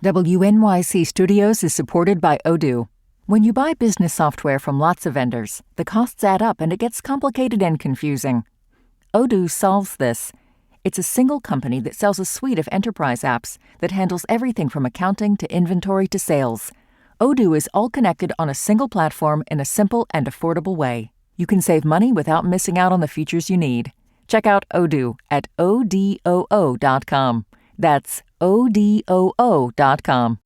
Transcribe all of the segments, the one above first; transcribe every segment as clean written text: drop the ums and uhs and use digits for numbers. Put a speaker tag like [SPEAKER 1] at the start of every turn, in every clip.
[SPEAKER 1] WNYC Studios is supported by Odoo. When you buy business software from lots of vendors, the costs add up and it gets complicated and confusing. Odoo solves this. It's a single company that sells a suite of enterprise apps that handles everything from accounting to inventory to sales. Odoo is all connected on a single platform in a simple and affordable way. You can save money without missing out on the features you need. Check out Odoo at odoo.com. That's odoo.com.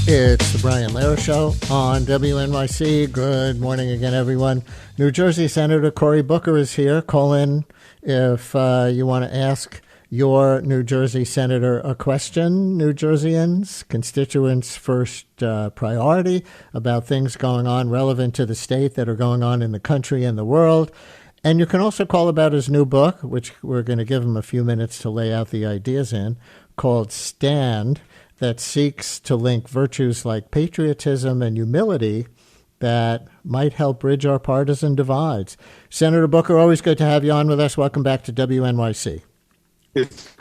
[SPEAKER 2] It's the Brian Lehrer Show on WNYC. Good morning again, everyone. New Jersey Senator Cory Booker is here. Call in if you want to ask your New Jersey senator a question. New Jerseyans, constituents' first priority about things going on relevant to the state that are going on in the country and the world. And you can also call about his new book, which we're going to give him a few minutes to lay out the ideas in, called Stand, that seeks to link virtues like patriotism and humility that might help bridge our partisan divides. Senator Booker, always good to have you on with us. Welcome back to WNYC.
[SPEAKER 3] It's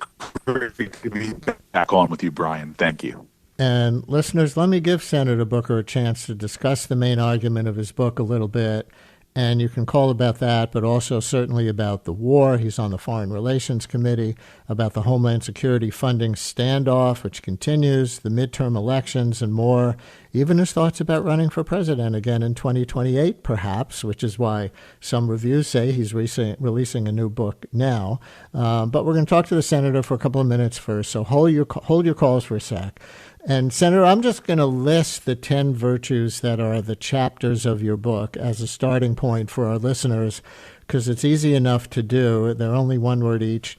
[SPEAKER 3] great to be back on with you, Brian. Thank you.
[SPEAKER 2] And listeners, let me give Senator Booker a chance to discuss the main argument of his book a little bit. And you can call about that, but also certainly about the war. He's on the Foreign Relations Committee, about the Homeland Security funding standoff, which continues, the midterm elections, and more. Even his thoughts about running for president again in 2028, perhaps, which is why some reviews say he's releasing a new book now. But we're going to talk to the senator for a couple of minutes first, so hold your calls for a sec. And Senator, I'm just going to list the 10 virtues that are the chapters of your book as a starting point for our listeners, because it's easy enough to do. They're only one word each.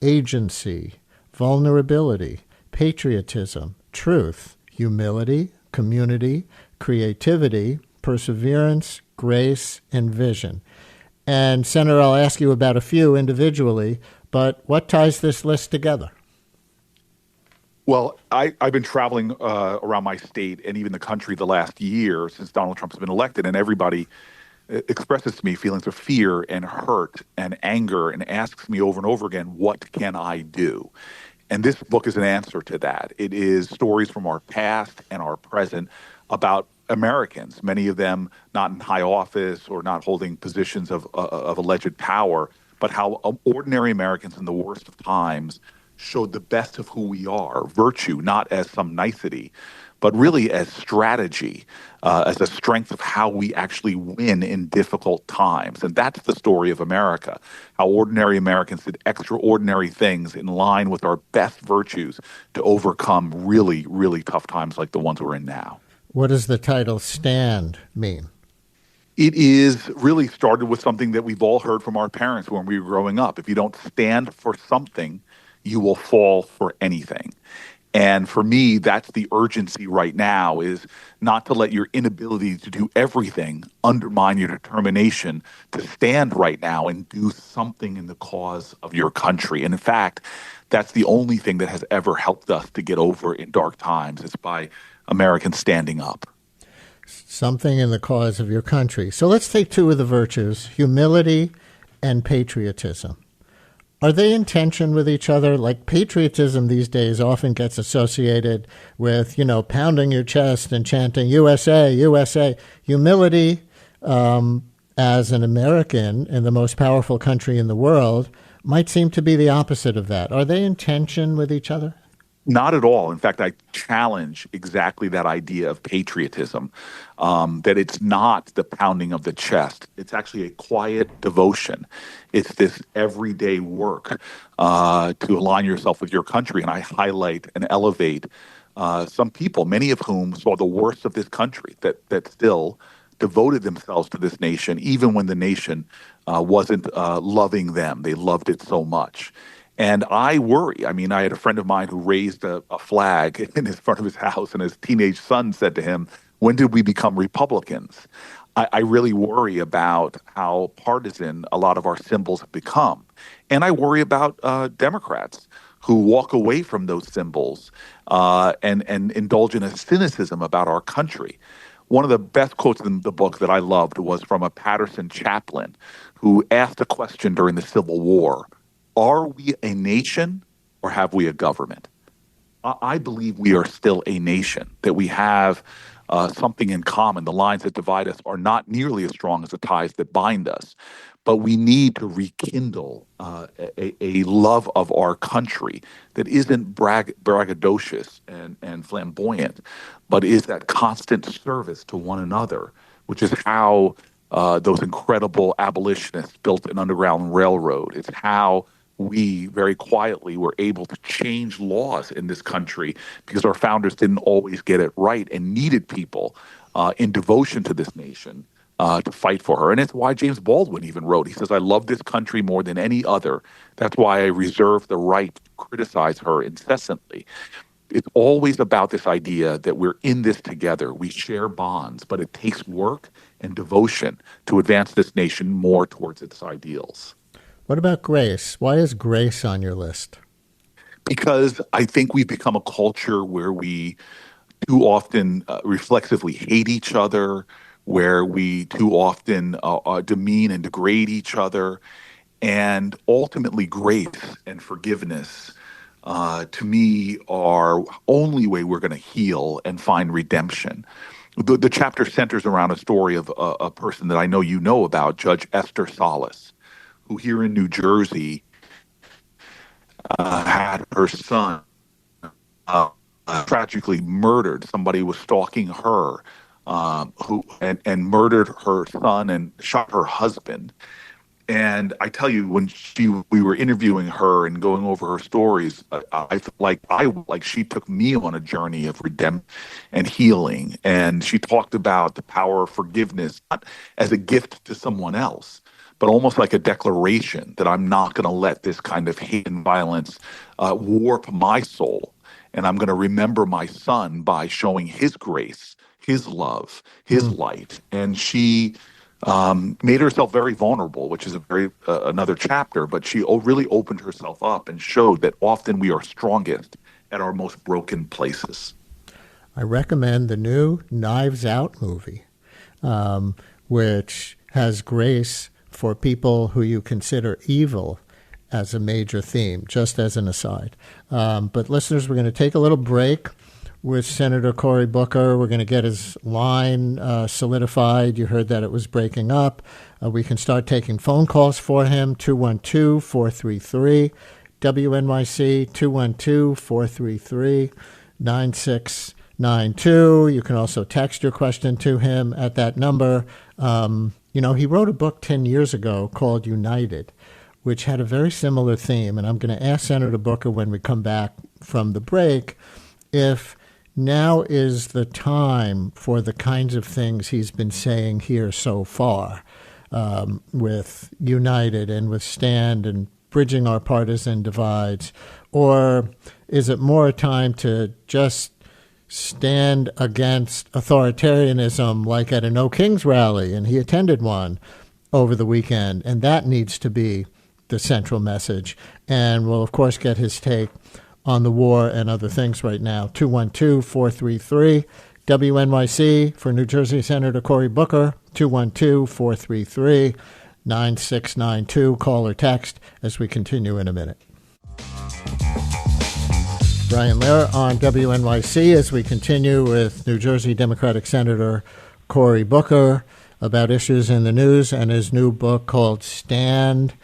[SPEAKER 2] Agency, vulnerability, patriotism, truth, humility, community, creativity, perseverance, grace, and vision. And Senator, I'll ask you about a few individually, but what ties this list together?
[SPEAKER 3] Well, I've been traveling around my state and even the country the last year since Donald Trump has been elected, and everybody expresses to me feelings of fear and hurt and anger and asks me over and over again, what can I do? And this book is an answer to that. It is stories from our past and our present about Americans, many of them not in high office or not holding positions of alleged power, but how ordinary Americans in the worst of times showed the best of who we are, virtue, not as some nicety, but really as strategy, as a strength of how we actually win in difficult times. And that's the story of America, how ordinary Americans did extraordinary things in line with our best virtues to overcome really, really tough times like the ones we're in now.
[SPEAKER 2] What does the title Stand mean?
[SPEAKER 3] It is really started with something that we've all heard from our parents when we were growing up. If you don't stand for something, you will fall for anything. And for me, that's the urgency right now, is not to let your inability to do everything undermine your determination to stand right now and do something in the cause of your country. And in fact, that's the only thing that has ever helped us to get over in dark times. It's by Americans standing up.
[SPEAKER 2] Something in the cause of your country. So let's take two of the virtues, humility and patriotism. Are they in tension with each other? Like, patriotism these days often gets associated with, pounding your chest and chanting USA, USA. Humility, as an American in the most powerful country in the world, might seem to be the opposite of that. Are they in tension with each other?
[SPEAKER 3] Not at all. In fact, I challenge exactly that idea of patriotism, that it's not the pounding of the chest. It's actually a quiet devotion. It's this everyday work to align yourself with your country. And I highlight and elevate some people, many of whom saw the worst of this country, that still devoted themselves to this nation, even when the nation wasn't loving them. They loved it so much. And I worry. I mean, I had a friend of mine who raised a flag in front of his house, and his teenage son said to him, "When did we become Republicans?" I really worry about how partisan a lot of our symbols have become. And I worry about Democrats who walk away from those symbols and indulge in a cynicism about our country. one of the best quotes in the book that I loved was from a Patterson chaplain who asked a question during the Civil War: are we a nation or have we a government? I believe we are still a nation, that we have something in common. The lines that divide us are not nearly as strong as the ties that bind us, but we need to rekindle a love of our country that isn't braggadocious and flamboyant, but is that constant service to one another, which is how those incredible abolitionists built an underground railroad. It's how we very quietly were able to change laws in this country because our founders didn't always get it right and needed people in devotion to this nation to fight for her. And it's why James Baldwin even wrote, he says, I love this country more than any other. That's why I reserve the right to criticize her incessantly. It's always about this idea that we're in this together. We share bonds, but it takes work and devotion to advance this nation more towards its ideals.
[SPEAKER 2] What about grace? Why is grace on your list?
[SPEAKER 3] Because I think we've become a culture where we too often reflexively hate each other, where we too often demean and degrade each other. And ultimately, grace and forgiveness, to me, are only way we're going to heal and find redemption. The chapter centers around a story of a person that I know you know about, Judge Esther Salas, who here in New Jersey had her son tragically murdered. Somebody was stalking her, who murdered her son and shot her husband. And I tell you, when we were interviewing her and going over her stories, I felt like she took me on a journey of redemption and healing. And she talked about the power of forgiveness, not as a gift to someone else, but almost like a declaration that I'm not going to let this kind of hate and violence warp my soul. And I'm going to remember my son by showing his grace, his love, his light. And she made herself very vulnerable, which is another chapter, but she really opened herself up and showed that often we are strongest at our most broken places.
[SPEAKER 2] I recommend the new Knives Out movie, which has grace for people who you consider evil as a major theme, just as an aside. But listeners, we're going to take a little break with Senator Cory Booker. We're going to get his line solidified. You heard that it was breaking up. We can start taking phone calls for him, 212-433, WNYC, 212-433-9692. You can also text your question to him at that number. He wrote a book 10 years ago called United, which had a very similar theme. And I'm going to ask Senator Booker when we come back from the break if now is the time for the kinds of things he's been saying here so far with United and with Stand and bridging our partisan divides, or is it more a time to just stand against authoritarianism like at a No Kings rally, and he attended one over the weekend, and that needs to be the central message. And we'll, of course, get his take on the war and other things right now. 212-433, WNYC for New Jersey Senator Cory Booker, 212-433-9692. Call or text as we continue in a minute. Brian Lehrer on WNYC as we continue with New Jersey Democratic Senator Cory Booker about issues in the news and his new book called Stand.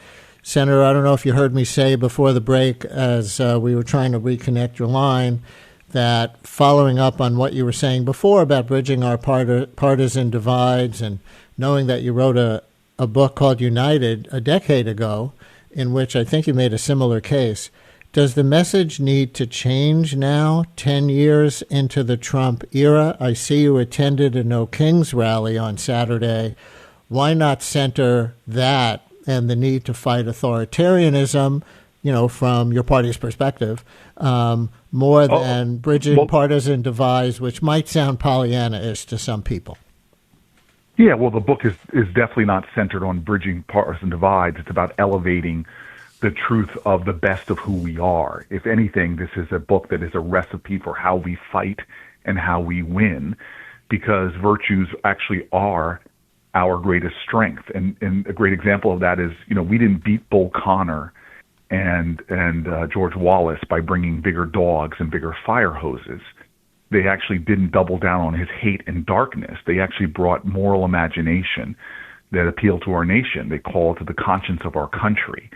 [SPEAKER 2] Senator, I don't know if you heard me say before the break as we were trying to reconnect your line that following up on what you were saying before about bridging our partisan divides and knowing that you wrote a book called United a decade ago in which I think you made a similar case. Does the message need to change now, 10 years into the Trump era? I see you attended a No Kings rally on Saturday. Why not center that and the need to fight authoritarianism, from your party's perspective, more than bridging partisan divides, which might sound Pollyanna-ish to some people?
[SPEAKER 4] Yeah, well, the book is definitely not centered on bridging partisan divides. It's about elevating the truth of the best of who we are. If anything, this is a book that is a recipe for how we fight and how we win. because virtues actually are our greatest strength. And a great example of that is, we didn't beat Bull Connor and George Wallace by bringing bigger dogs and bigger fire hoses. They actually didn't double down on his hate and darkness. They actually brought moral imagination that appealed to our nation. They called to the conscience of our country.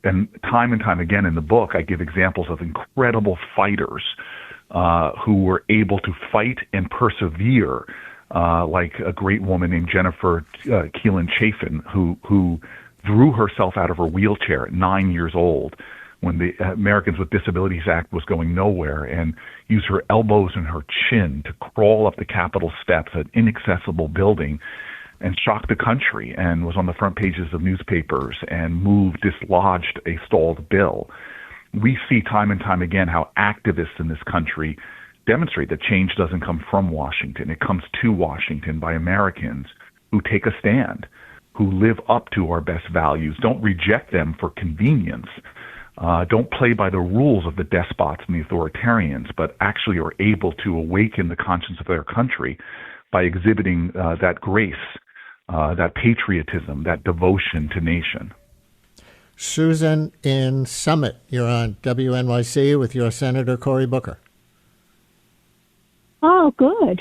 [SPEAKER 4] And time again in the book, I give examples of incredible fighters who were able to fight and persevere, like a great woman named Jennifer Keelan Chafin, who threw herself out of her wheelchair at 9 years old when the Americans with Disabilities Act was going nowhere, and used her elbows and her chin to crawl up the Capitol steps, an inaccessible building, and shocked the country, and was on the front pages of newspapers and dislodged a stalled bill. We see time and time again how activists in this country demonstrate that change doesn't come from Washington. It comes to Washington by Americans who take a stand, who live up to our best values, don't reject them for convenience, don't play by the rules of the despots and the authoritarians, but actually are able to awaken the conscience of their country by exhibiting that grace, that patriotism, that devotion to nation.
[SPEAKER 2] Susan in Summit, you're on WNYC with your Senator Cory Booker.
[SPEAKER 5] Oh, good.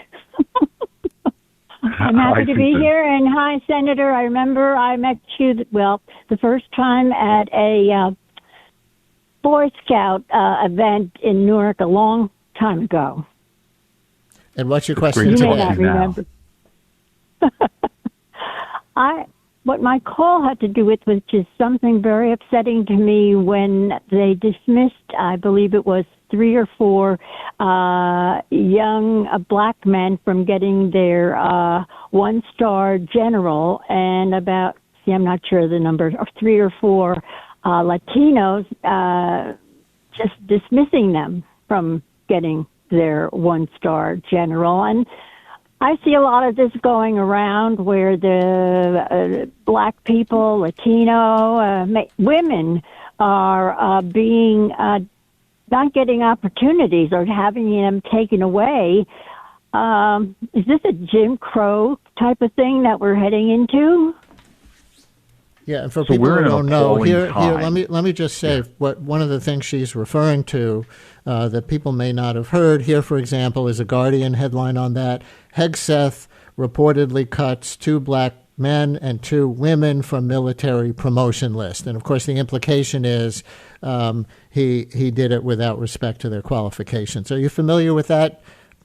[SPEAKER 5] I'm happy to be here. And hi, Senator. I remember I met you, the first time at a Boy Scout event in Newark a long time ago.
[SPEAKER 2] And what's your question
[SPEAKER 5] You
[SPEAKER 2] today?
[SPEAKER 5] may not remember. What my call had to do with, which is something very upsetting to me, when they dismissed, I believe it was 3 or 4 young black men from getting their 1-star general, and I'm not sure the number, or 3 or 4 Latinos, just dismissing them from getting their 1-star general. And I see a lot of this going around where the black people, Latino, women are being not getting opportunities or having them taken away. Is this a Jim Crow type of thing that we're heading into?
[SPEAKER 2] Yeah, and for people who don't know, here, let me just say what one of the things she's referring to that people may not have heard. Here, for example, is a Guardian headline on that. Hegseth reportedly cuts 2 black men and 2 women from military promotion list. And, of course, the implication is he did it without respect to their qualifications. Are you familiar with that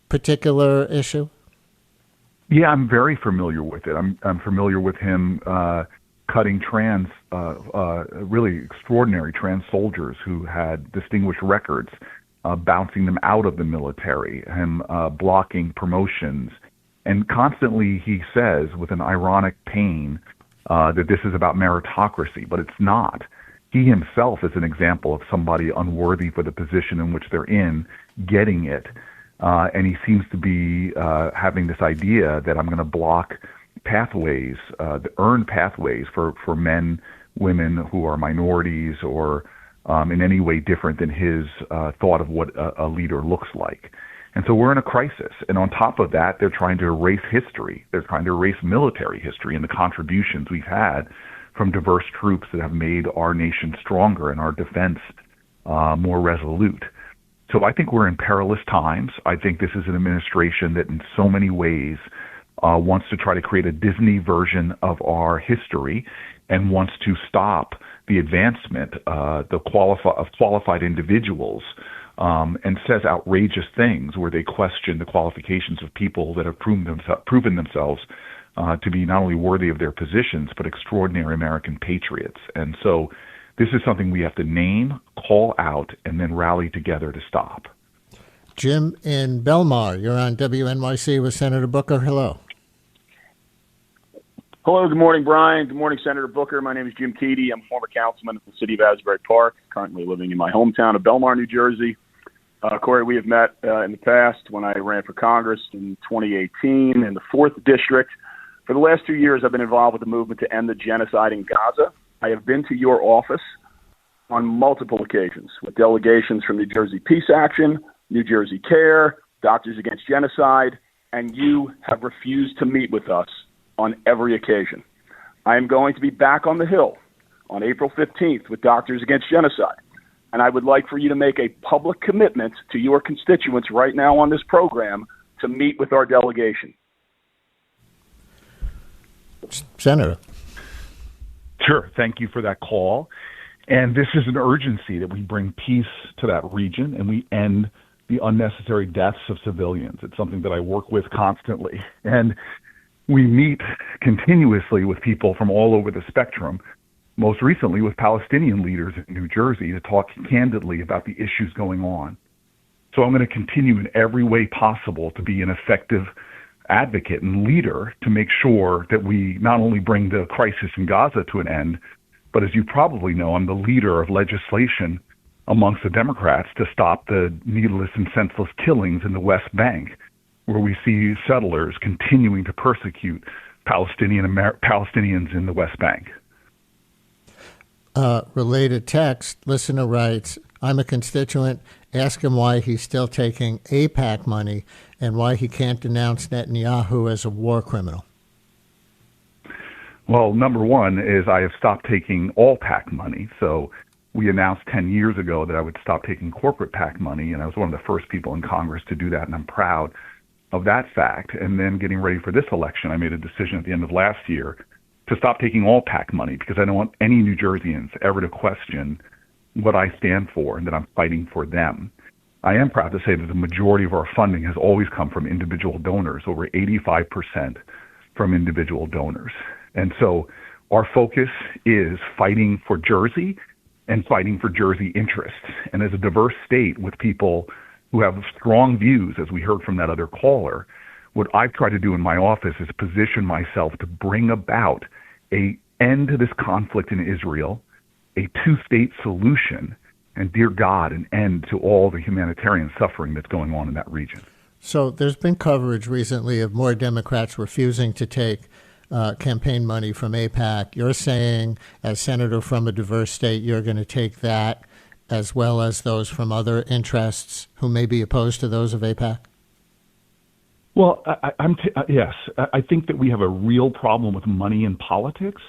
[SPEAKER 2] particular issue?
[SPEAKER 4] Yeah, I'm very familiar with it. I'm familiar with him cutting really extraordinary trans soldiers who had distinguished records, bouncing them out of the military, him blocking promotions. And constantly he says, with an ironic pain, that this is about meritocracy, but it's not. He himself is an example of somebody unworthy for the position in which they're in, getting it. And he seems to be having this idea that I'm going to block pathways, the earned pathways for men, women who are minorities or in any way different than his thought of what a leader looks like. And so we're in a crisis. And on top of that, they're trying to erase history. They're trying to erase military history and the contributions we've had from diverse troops that have made our nation stronger and our defense more resolute. So I think we're in perilous times. I think this is an administration that in so many ways wants to try to create a Disney version of our history and wants to stop the advancement of qualified individuals, and says outrageous things where they question the qualifications of people that have proven themselves to be not only worthy of their positions, but extraordinary American patriots. And so this is something we have to name, call out, and then rally together to stop.
[SPEAKER 2] Jim in Belmar, you're on WNYC with Senator Booker. Hello.
[SPEAKER 6] Hello, good morning, Brian. Good morning, Senator Booker. My name is Jim Keedy. I'm a former councilman in the city of Asbury Park, currently living in my hometown of Belmar, New Jersey. Cory, we have met in the past when I ran for Congress in 2018 in the 4th District. For the last 2 years, I've been involved with the movement to end the genocide in Gaza. I have been to your office on multiple occasions with delegations from New Jersey Peace Action, New Jersey Care, Doctors Against Genocide, and you have refused to meet with us on every occasion. I am going to be back on the Hill on April 15th with Doctors Against Genocide, and I would like for you to make a public commitment to your constituents right now on this program to meet with our delegation.
[SPEAKER 2] Senator.
[SPEAKER 4] Sure. Thank you for that call. And this is an urgency that we bring peace to that region and we end the unnecessary deaths of civilians. It's something that I work with constantly. And we meet continuously with people from all over the spectrum, most recently with Palestinian leaders in New Jersey to talk candidly about the issues going on. So I'm going to continue in every way possible to be an effective advocate and leader to make sure that we not only bring the crisis in Gaza to an end, but as you probably know, I'm the leader of legislation amongst the Democrats to stop the needless and senseless killings in the West Bank, where we see settlers continuing to persecute Palestinians in the West Bank.
[SPEAKER 2] Related text, listener writes, I'm a constituent. Ask him why he's still taking AIPAC money and why he can't denounce Netanyahu as a war criminal.
[SPEAKER 4] Well, number one is I have stopped taking all PAC money. So we announced 10 years ago that I would stop taking corporate PAC money, and I was one of the first people in Congress to do that, and I'm proud of that fact. And then getting ready for this election, I made a decision at the end of last year to stop taking all PAC money because I don't want any New Jerseyans ever to question what I stand for and that I'm fighting for them. I am proud to say that the majority of our funding has always come from individual donors, over 85% from individual donors. And so our focus is fighting for Jersey and fighting for Jersey interests. And as a diverse state with people who have strong views, as we heard from that other caller, what I've tried to do in my office is position myself to bring about an end to this conflict in Israel, a two-state solution, and, dear God, an end to all the humanitarian suffering that's going on in that region.
[SPEAKER 2] So there's been coverage recently of more Democrats refusing to take campaign money from AIPAC. You're saying, as senator from a diverse state, you're going to take that as well as those from other interests who may be opposed to those of AIPAC?
[SPEAKER 4] Well, yes. I think that we have a real problem with money in politics.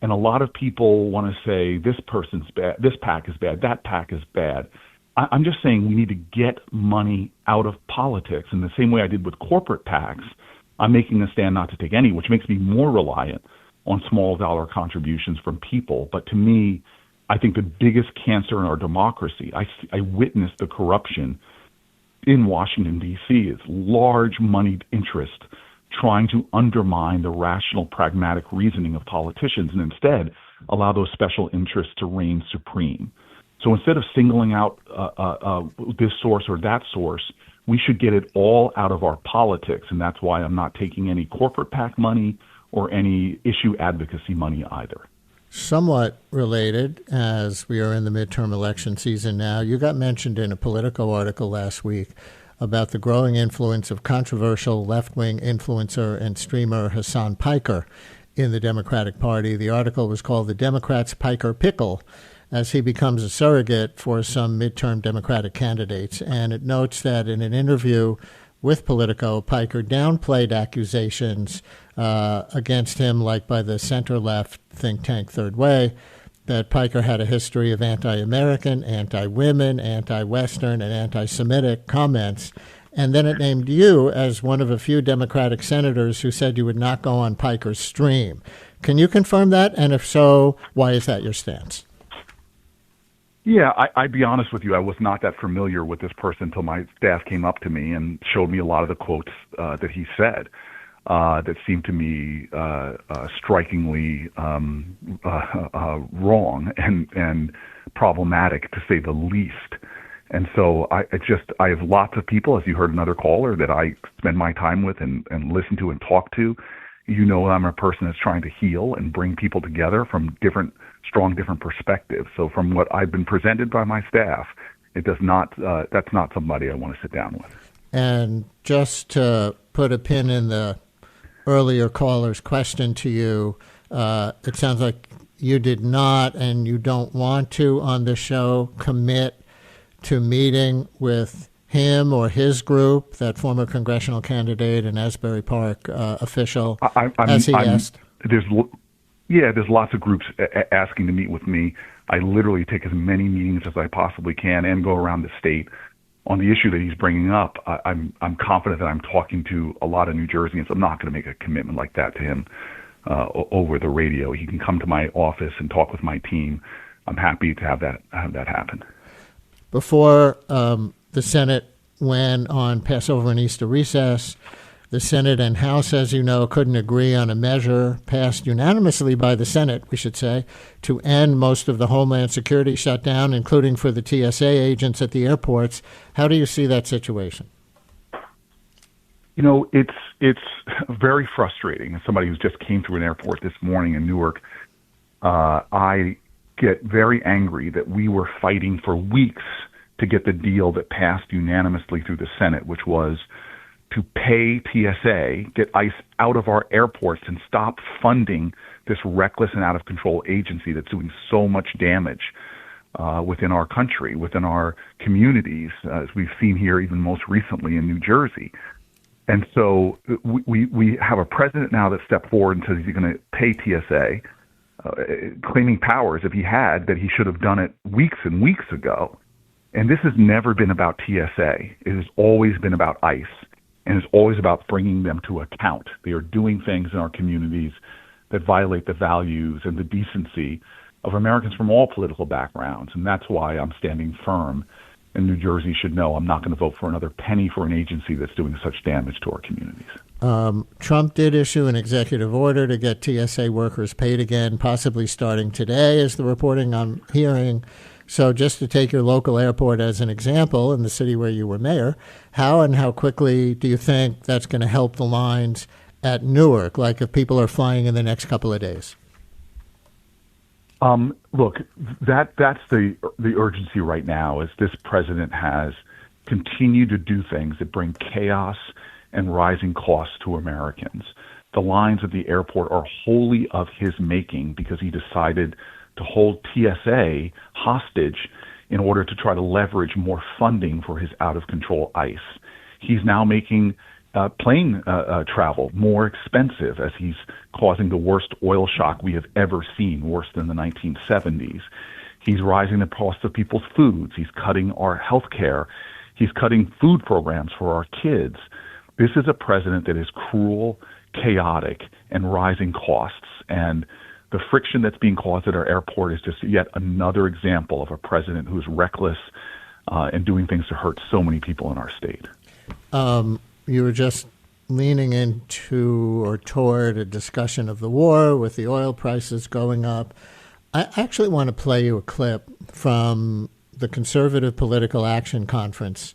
[SPEAKER 4] And a lot of people want to say this person's bad, this PAC is bad, that PAC is bad. I'm just saying we need to get money out of politics. In the same way I did with corporate PACs, I'm making a stand not to take any, which makes me more reliant on small dollar contributions from people. But to me, I think the biggest cancer in our democracy, I witnessed the corruption in Washington, D.C. is large moneyed interest trying to undermine the rational, pragmatic reasoning of politicians and instead allow those special interests to reign supreme. So instead of singling out this source or that source, we should get it all out of our politics, and that's why I'm not taking any corporate PAC money or any issue advocacy money either.
[SPEAKER 2] Somewhat related, as we are in the midterm election season now, you got mentioned in a Politico article last week about the growing influence of controversial left-wing influencer and streamer Hassan Piker in the Democratic Party. The article was called "The Democrats' Piker Pickle," as he becomes a surrogate for some midterm Democratic candidates. And it notes that in an interview with Politico, Piker downplayed accusations against him, like by the center-left think tank Third Way, that Piker had a history of anti-American, anti-women, anti-Western, and anti-Semitic comments. And then it named you as one of a few Democratic senators who said you would not go on Piker's stream. Can you confirm that? And if so, why is that your stance?
[SPEAKER 4] Yeah, I'd be honest with you. I was not that familiar with this person until my staff came up to me and showed me a lot of the quotes that he said that seemed to me strikingly wrong and problematic, to say the least. And so I have lots of people, as you heard another caller, that I spend my time with and listen to and talk to. You know, I'm a person that's trying to heal and bring people together from different perspectives. So from what I've been presented by my staff, that's not somebody I want to sit down with.
[SPEAKER 2] And just to put a pin in the earlier caller's question to you, it sounds like you did not and you don't want to on the show commit to meeting with him or his group, that former congressional candidate and Asbury Park official, as he asked?
[SPEAKER 4] There's lots of groups asking to meet with me. I literally take as many meetings as I possibly can and go around the state on the issue that he's bringing up. I'm confident that I'm talking to a lot of New Jerseyans. I'm not going to make a commitment like that to him over the radio. He can come to my office and talk with my team. I'm happy to have that happen.
[SPEAKER 2] Before the Senate went on Passover and Easter recess, the Senate and House, as you know, couldn't agree on a measure passed unanimously by the Senate, we should say, to end most of the Homeland Security shutdown, including for the TSA agents at the airports. How do you see that situation?
[SPEAKER 4] It's very frustrating. As somebody who just came through an airport this morning in Newark, I get very angry that we were fighting for weeks to get the deal that passed unanimously through the Senate, which was to pay TSA, get ICE out of our airports and stop funding this reckless and out of control agency that's doing so much damage within our country, within our communities, as we've seen here even most recently in New Jersey. And so we have a president now that stepped forward and says he's going to pay TSA, claiming powers, if he had, that he should have done it weeks and weeks ago. And this has never been about TSA. It has always been about ICE. And it's always about bringing them to account. They are doing things in our communities that violate the values and the decency of Americans from all political backgrounds. And that's why I'm standing firm. And New Jersey should know I'm not going to vote for another penny for an agency that's doing such damage to our communities.
[SPEAKER 2] Trump did issue an executive order to get TSA workers paid again, possibly starting today, is the reporting I'm hearing. So just to take your local airport as an example, in the city where you were mayor, how and how quickly do you think that's going to help the lines at Newark, like if people are flying in the next couple of days?
[SPEAKER 4] Look, that's the urgency right now, is this president has continued to do things that bring chaos and rising costs to Americans. The lines at the airport are wholly of his making because he decided to hold TSA hostage in order to try to leverage more funding for his out-of-control ICE. He's now making plane travel more expensive as he's causing the worst oil shock we have ever seen, worse than the 1970s. He's rising the cost of people's foods. He's cutting our health care. He's cutting food programs for our kids. This is a president that is cruel, chaotic, and rising costs. And the friction that's being caused at our airport is just yet another example of a president who's reckless and doing things to hurt so many people in our state.
[SPEAKER 2] You were just leaning into or toward a discussion of the war with the oil prices going up. I actually want to play you a clip from the Conservative Political Action Conference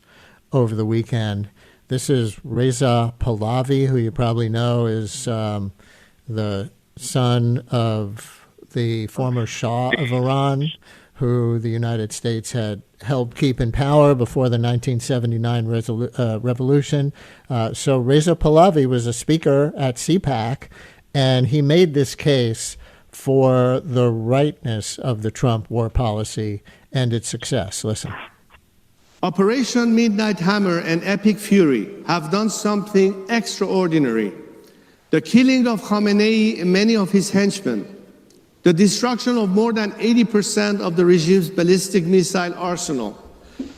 [SPEAKER 2] over the weekend. This is Reza Pahlavi, who you probably know is the son of the former Shah of Iran, who the United States had helped keep in power before the 1979 revolution. So Reza Pahlavi was a speaker at CPAC, and he made this case for the rightness of the Trump war policy and its success. Listen.
[SPEAKER 7] Operation Midnight Hammer and Epic Fury have done something extraordinary. The killing of Khamenei and many of his henchmen, the destruction of more than 80% of the regime's ballistic missile arsenal,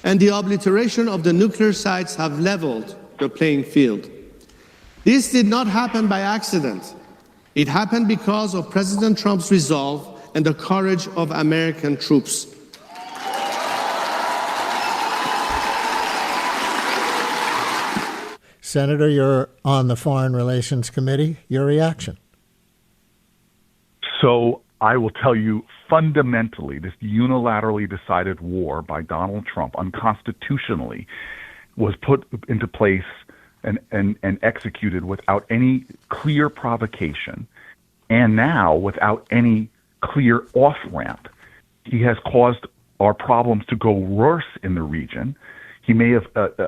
[SPEAKER 7] and the obliteration of the nuclear sites have leveled the playing field. This did not happen by accident. It happened because of President Trump's resolve and the courage of American troops.
[SPEAKER 2] Senator, you're on the Foreign Relations Committee. Your reaction?
[SPEAKER 4] So I will tell you, fundamentally, this unilaterally decided war by Donald Trump unconstitutionally was put into place and executed without any clear provocation, and now without any clear off-ramp. He has caused our problems to go worse in the region. He may have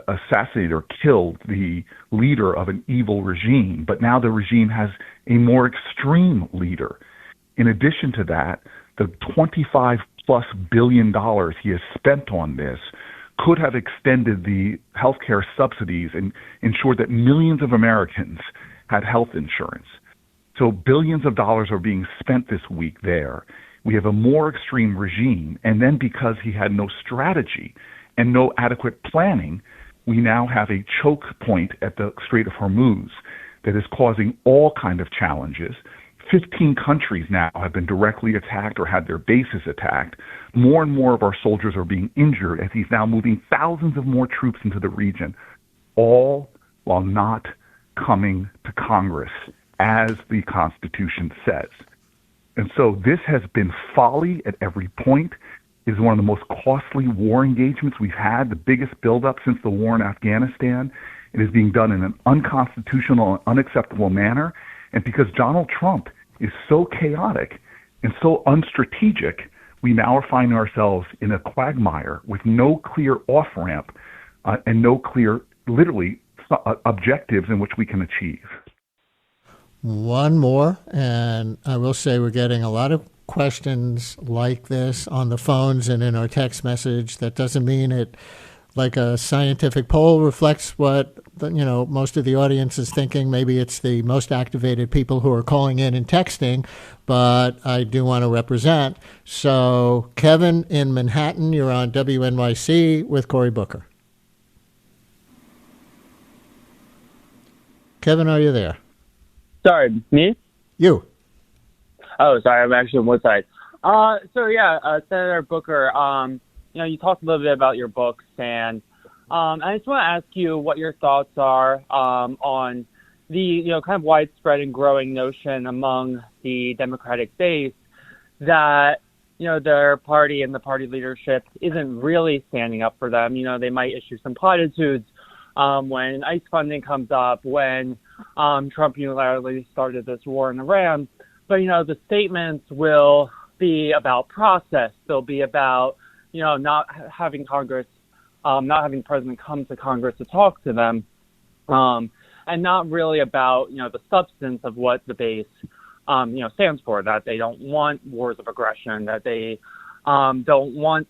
[SPEAKER 4] assassinated or killed the leader of an evil regime, but now the regime has a more extreme leader. In addition to that, the $25+ billion he has spent on this could have extended the healthcare subsidies and ensured that millions of Americans had health insurance. So billions of dollars are being spent this week there. We have a more extreme regime. And then because he had no strategy and no adequate planning, we now have a choke point at the Strait of Hormuz that is causing all kind of challenges. 15 countries now have been directly attacked or had their bases attacked. More and more of our soldiers are being injured as he's now moving thousands of more troops into the region, all while not coming to Congress as the Constitution says. And so this has been folly at every point. It is one of the most costly war engagements we've had, the biggest buildup since the war in Afghanistan. It is being done in an unconstitutional and unacceptable manner. And because Donald Trump is so chaotic and so unstrategic, we now are finding ourselves in a quagmire with no clear off-ramp and no clear, literally, objectives in which we can achieve.
[SPEAKER 2] One more, and I will say we're getting a lot of questions like this on the phones and in our text message. That doesn't mean it, like a scientific poll, reflects what most of the audience is thinking. Maybe it's the most activated people who are calling in and texting, but I do want to represent. So, Kevin in Manhattan, you're on WNYC with Cory Booker. Kevin, are you there?
[SPEAKER 8] Sorry, me?
[SPEAKER 2] You.
[SPEAKER 8] Oh, sorry, I'm actually on one side. Senator Booker, you talked a little bit about your books, and I just want to ask you what your thoughts are on the, kind of widespread and growing notion among the Democratic base that, their party and the party leadership isn't really standing up for them. They might issue some platitudes when ICE funding comes up, when Trump unilaterally started this war in Iran. But, the statements will be about process. They'll be about, not having Congress, not having the president come to Congress to talk to them, and not really about, the substance of what the base, stands for, that they don't want wars of aggression, that they don't want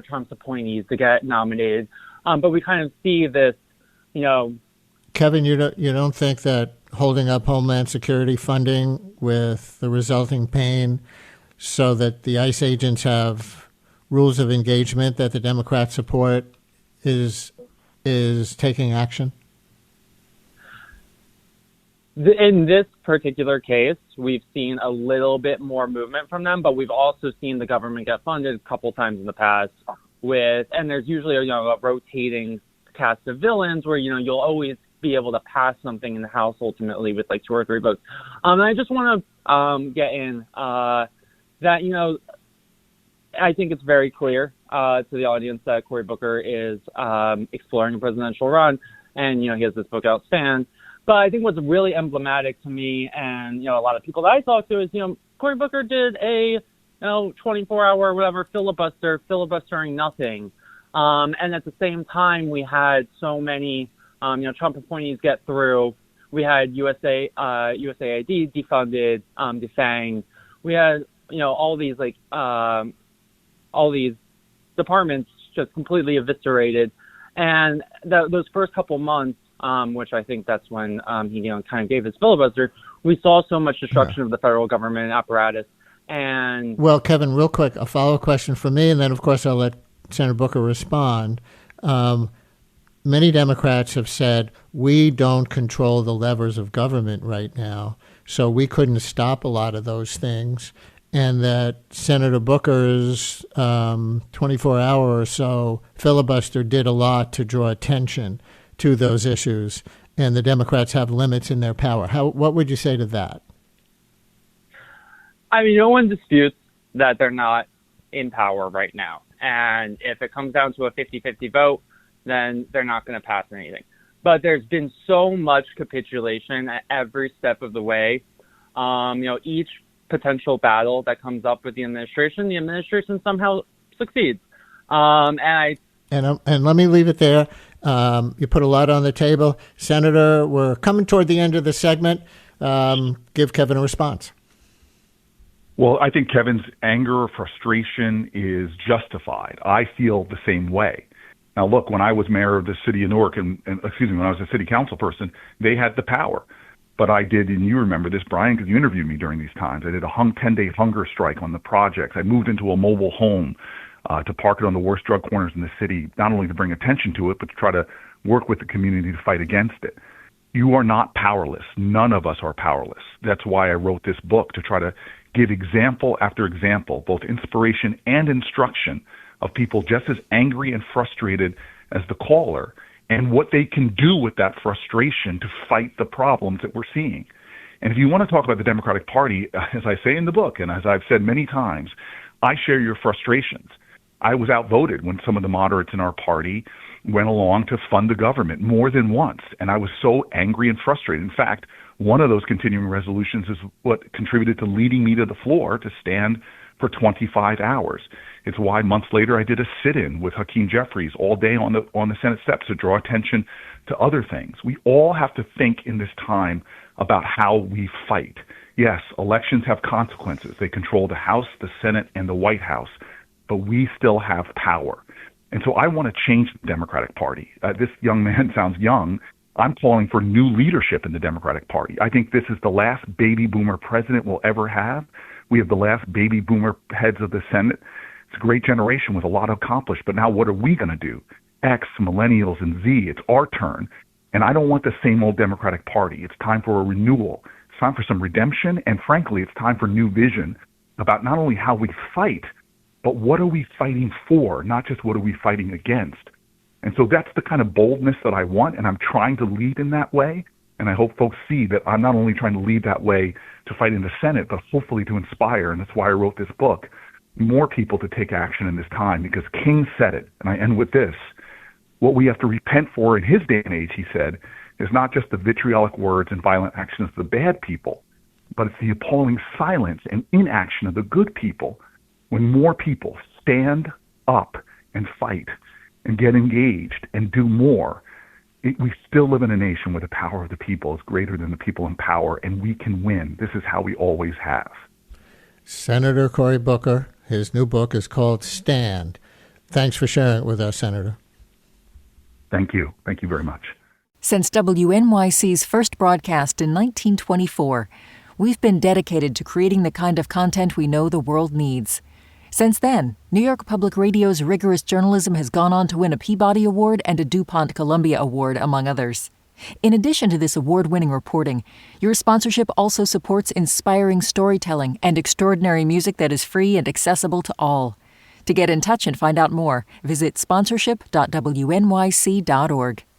[SPEAKER 8] Trump's appointees to get nominated. But we kind of see this,
[SPEAKER 2] Kevin, you don't think that holding up Homeland Security funding with the resulting pain so that the ICE agents have rules of engagement that the Democrats support is taking action?
[SPEAKER 8] In this particular case, we've seen a little bit more movement from them, but we've also seen the government get funded a couple times in the past and there's usually a rotating cast of villains where, you'll always be able to pass something in the House ultimately with like 2 or 3 votes. And I just want to get in that, I think it's very clear to the audience that Cory Booker is exploring a presidential run, and, he has this book out, Stand. But I think what's really emblematic to me and, a lot of people that I talk to is, Cory Booker did a 24-hour whatever filibustering nothing. And at the same time, we had so many, Trump appointees get through. We had USAID defunded, defanged. We had, all these all these departments just completely eviscerated. And those first couple months, which I think that's when he kind of gave his filibuster, we saw so much destruction of the federal government apparatus. And
[SPEAKER 2] well, Kevin, real quick, a follow-up question from me, and then of course I'll let Senator Booker respond. Many Democrats have said we don't control the levers of government right now, so we couldn't stop a lot of those things, and that Senator Booker's 24-hour or so filibuster did a lot to draw attention to those issues, and the Democrats have limits in their power. What would you say to that?
[SPEAKER 8] I mean, no one disputes that they're not in power right now. And if it comes down to a 50-50 vote, then they're not going to pass anything. But there's been so much capitulation at every step of the way. Each potential battle that comes up with the administration somehow succeeds. And
[SPEAKER 2] let me leave it there. You put a lot on the table. Senator, we're coming toward the end of the segment. Give Kevin a response.
[SPEAKER 4] Well, I think Kevin's anger or frustration is justified. I feel the same way. Now, look, when I was mayor of the city of Newark, when I was a city council person, they had the power. But I did, and you remember this, Brian, because you interviewed me during these times. I did a 10-day hunger strike on the projects. I moved into a mobile home to park it on the worst drug corners in the city, not only to bring attention to it, but to try to work with the community to fight against it. You are not powerless. None of us are powerless. That's why I wrote this book, to try to give example after example, both inspiration and instruction, of people just as angry and frustrated as the caller, and what they can do with that frustration to fight the problems that we're seeing. And if you want to talk about the Democratic Party, as I say in the book, and as I've said many times, I share your frustrations. I was outvoted when some of the moderates in our party went along to fund the government more than once, and I was so angry and frustrated. In fact, one of those continuing resolutions is what contributed to leading me to the floor to stand for 25 hours. It's why months later I did a sit-in with Hakeem Jeffries all day on the Senate steps to draw attention to other things. We all have to think in this time about how we fight. Yes, elections have consequences. They control the House, the Senate, and the White House, but we still have power. And so I want to change the Democratic Party. This young man sounds young. I'm calling for new leadership in the Democratic Party. I think this is the last baby boomer president we'll ever have. We have the last baby boomer heads of the Senate. It's a great generation with a lot accomplished, but now what are we going to do? X, millennials, and Z, it's our turn. And I don't want the same old Democratic Party. It's time for a renewal. It's time for some redemption, and frankly, it's time for new vision about not only how we fight, but what are we fighting for, not just what are we fighting against. And so that's the kind of boldness that I want, and I'm trying to lead in that way. And I hope folks see that I'm not only trying to lead that way to fight in the Senate, but hopefully to inspire, and that's why I wrote this book, more people to take action in this time, because King said it, and I end with this. What we have to repent for in his day and age, he said, is not just the vitriolic words and violent actions of the bad people, but it's the appalling silence and inaction of the good people. When more people stand up and fight and get engaged and do more, we still live in a nation where the power of the people is greater than the people in power, and we can win. This is how we always have.
[SPEAKER 2] Senator Cory Booker, his new book is called Stand. Thanks for sharing it with us, Senator.
[SPEAKER 4] Thank you. Thank you very much.
[SPEAKER 1] Since WNYC's first broadcast in 1924, we've been dedicated to creating the kind of content we know the world needs. Since then, New York Public Radio's rigorous journalism has gone on to win a Peabody Award and a DuPont Columbia Award, among others. In addition to this award-winning reporting, your sponsorship also supports inspiring storytelling and extraordinary music that is free and accessible to all. To get in touch and find out more, visit sponsorship.wnyc.org.